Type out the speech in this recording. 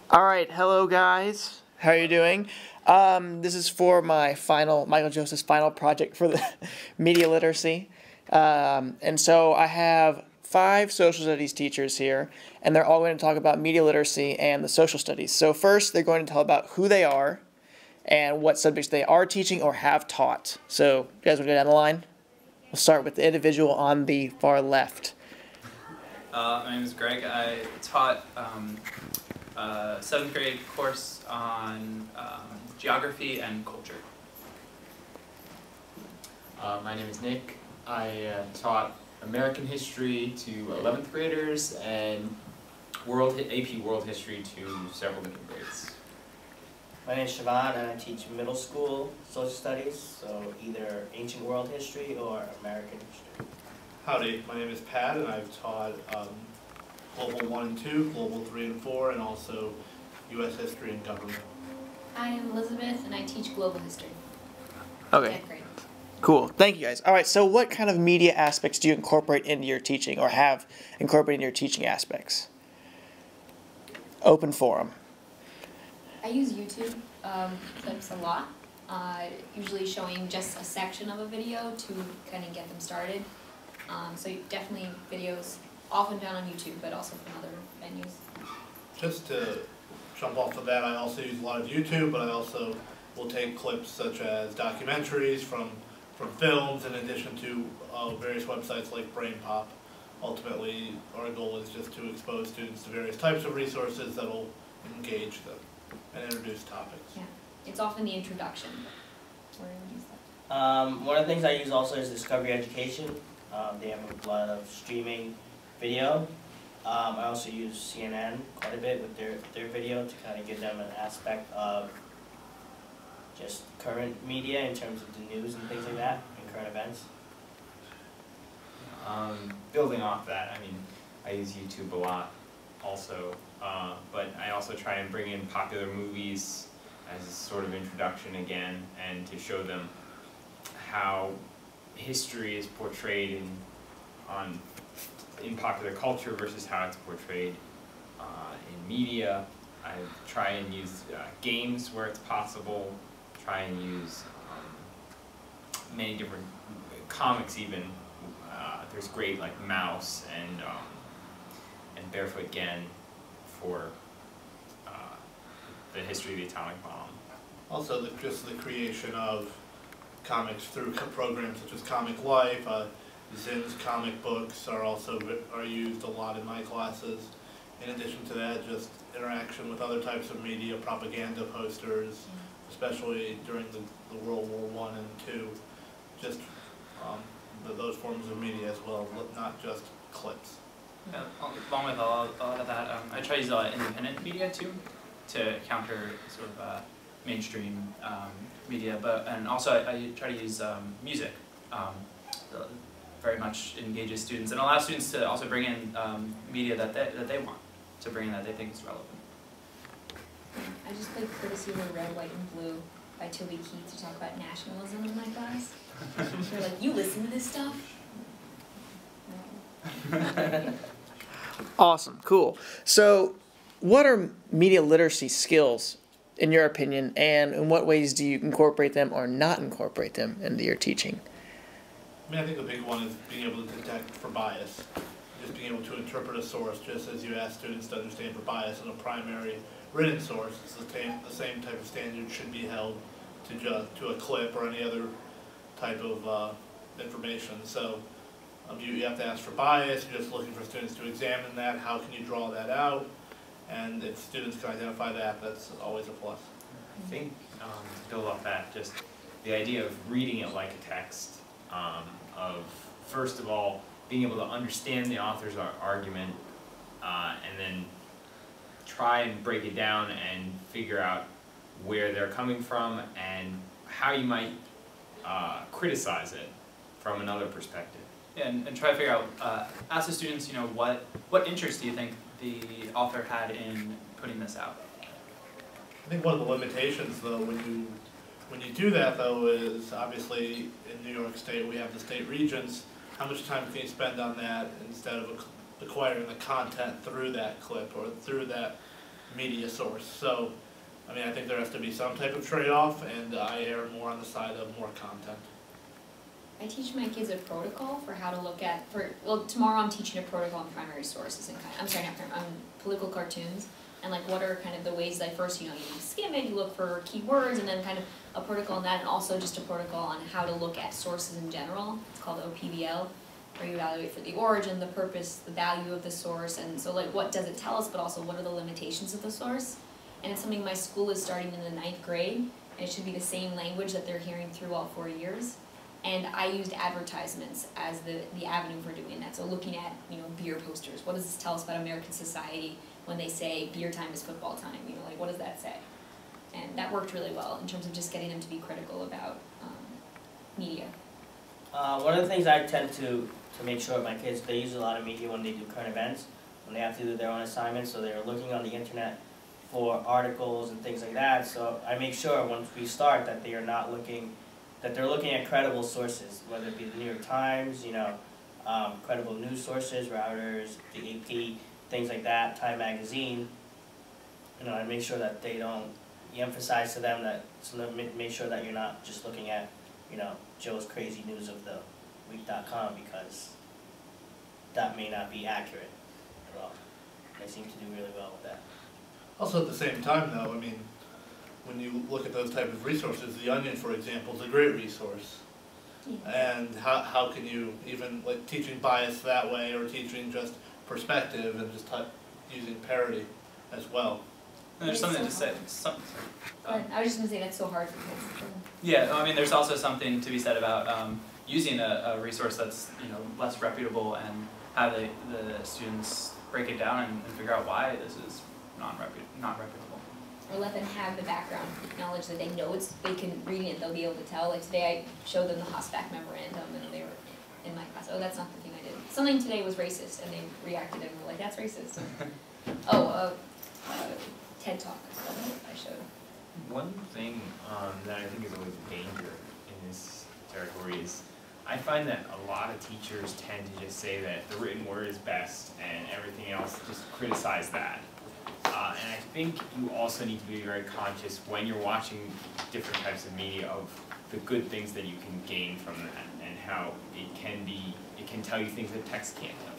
All right, hello guys. How are you doing? This is for my Michael Joseph's final project for the media literacy. And so I have 5 social studies teachers here, and they're all going to talk about media literacy and the social studies. So first, they're going to tell about who they are and what subjects they are teaching or have taught. So, you guys want to go down the line? We'll start with the individual on the far left. My name is Greg. I taught a 7th grade course on geography and culture. My name is Nick. I taught American history to 11th graders and AP World History to several different grades. My name is Siobhan and I teach middle school social studies, so either ancient world history or American history. Howdy, my name is Pat and I've taught Global 1 and 2, Global 3 and 4, and also U.S. history and government. I am Elizabeth and I teach global history. Okay. Great. Cool. Thank you, guys. All right, so what kind of media aspects do you incorporate into your teaching or have incorporated into your teaching aspects? Open forum. I use YouTube clips a lot, usually showing just a section of a video to kind of get them started. So definitely videos often found on YouTube, but also from other venues. Just to jump off of that, I also use a lot of YouTube, but I also will take clips such as documentaries from films, in addition to various websites like BrainPop. Ultimately, our goal is just to expose students to various types of resources that will engage them and introduce topics. Yeah, it's often the introduction where I use that. One of the things I use also is Discovery Education. They have a lot of streaming video. I also use CNN quite a bit with their video to kind of give them an aspect of just current media in terms of the news and things like that, and current events. Building off that, I mean, I use YouTube a lot also, but I also try and bring in popular movies as a sort of introduction again, and to show them how history is portrayed in popular culture versus how it's portrayed in media. I try and use games where it's possible, try and use many different comics even. There's great like Mouse and Barefoot Gen for the history of the atomic bomb. Also, just the creation of comics through programs such as Comic Life. Zinn's comic books are used a lot in my classes. In addition to that, just interaction with other types of media, propaganda posters, especially during the World War I and II. Just those forms of media as well, not just clips. Yeah, along with a lot of that, I try to use a lot of independent media too, to counter sort of mainstream media. And also I try to use music. Very much engages students and allows students to also bring in media that they want to bring in that they think is relevant. I just played Courtesy of the Red, White, and Blue by Toby Keith to talk about nationalism in my class. They're like, you listen to this stuff? No. Awesome. Cool. So what are media literacy skills, in your opinion, and in what ways do you incorporate them or not incorporate them into your teaching? I mean, I think the big one is being able to detect for bias. Just being able to interpret a source, just as you ask students to understand for bias in a primary written source. It's the same type of standard should be held to a clip or any other type of information. So you have to ask for bias. You're just looking for students to examine that. How can you draw that out? And if students can identify that, that's always a plus. I think, to build off that, just the idea of reading it like a text, of first of all being able to understand the author's argument and then try and break it down and figure out where they're coming from and how you might criticize it from another perspective. Yeah, and try to figure out, ask the students, what interest do you think the author had in putting this out? I think one of the limitations, though, when you do that, though, is obviously in New York State we have the state regents. How much time can you spend on that instead of acquiring the content through that clip or through that media source. So, I mean, I think there has to be some type of trade-off, and I err more on the side of more content. I teach my kids a protocol for how to look at, well, tomorrow I'm teaching a protocol on primary sources and political cartoons, and like what are kind of the ways that first, you skim it, you look for keywords, and then kind of a protocol on that, and also just a protocol on how to look at sources in general. It's called OPVL, where you evaluate for the origin, the purpose, the value of the source, and so like what does it tell us, but also what are the limitations of the source. And it's something my school is starting in the 9th grade, and it should be the same language that they're hearing through all 4 years. And I used advertisements as the avenue for doing that. So looking at, beer posters. What does this tell us about American society when they say beer time is football time? Like what does that say? And that worked really well in terms of just getting them to be critical about media. One of the things I tend to make sure my kids, they use a lot of media when they do current events, when they have to do their own assignments, so they're looking on the internet for articles and things like that. So I make sure once we start that they are not looking, that they're looking at credible sources, whether it be the New York Times, credible news sources, Reuters, the AP, things like that, Time Magazine. I make sure that they don't, you emphasize to them that, so make sure that you're not just looking at, Joe's crazy news of the week.com, because that may not be accurate at all. They seem to do really well with that. Also at the same time though, I mean, when you look at those type of resources, The Onion, for example, is a great resource. Yeah. And how can you even, like, teaching bias that way, or teaching just perspective and just using parody as well? And there's something to say. I was just going to say that's so hard for kids. Yeah, I mean, there's also something to be said about using a resource that's less reputable, and have the students break it down and figure out why this is not reputable. Or let them have the background knowledge that they know they can read it, they'll be able to tell. Like today I showed them the Hossback memorandum, and they were in my class, oh, that's not the thing I did. Something today was racist, and they reacted and were like, that's racist. TED Talk I showed. One thing that I think is always a danger in this territory is I find that a lot of teachers tend to just say that the written word is best and everything else, just criticize that. And I think you also need to be very conscious when you're watching different types of media of the good things that you can gain from that, and how it can tell you things that text can't tell